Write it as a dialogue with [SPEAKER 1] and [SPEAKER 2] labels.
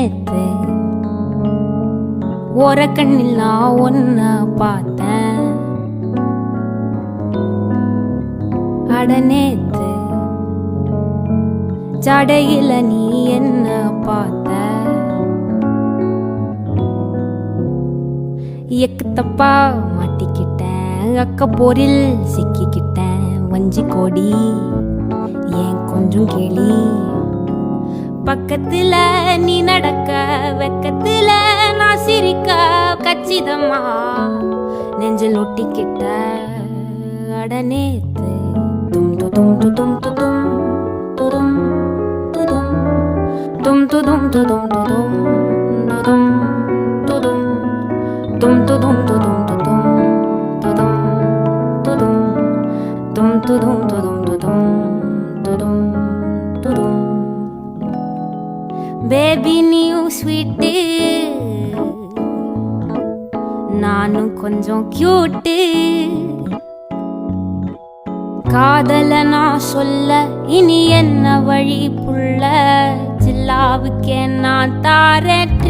[SPEAKER 1] நேத்து ஓர கண்ணில் நான் ஒன்ன பார்த்தேன். அட நேத்து ஜடையில நீ என்ன பார்த்த. எக்கு தப்பா மாட்டிக்கிட்டேன், அக்க போரில் சிக்கிக்கிட்டேன். வஞ்சி கோடி ஏன் கொஞ்சம் கேளி, பக்கத்துல நீ நடக்க வெக்கத்துல நான் சிரிக்க கச்சிதமா நெஞ்சில் ஒட்டிக்கிட்ட. அட நேத்து தும் தும் தும் தும் தும் தும் தும் தும் தும் தும் தும் தும் tum tudum tudum tudum tudum tudum tum tudum tudum tudum tudum tudum baby new sweet நானும் கொஞ்சம் cute. காதல நான் சொல்ல இனி என்ன வழி புள்ள, ஜில்லாவுக்கே நான் தாரேன்.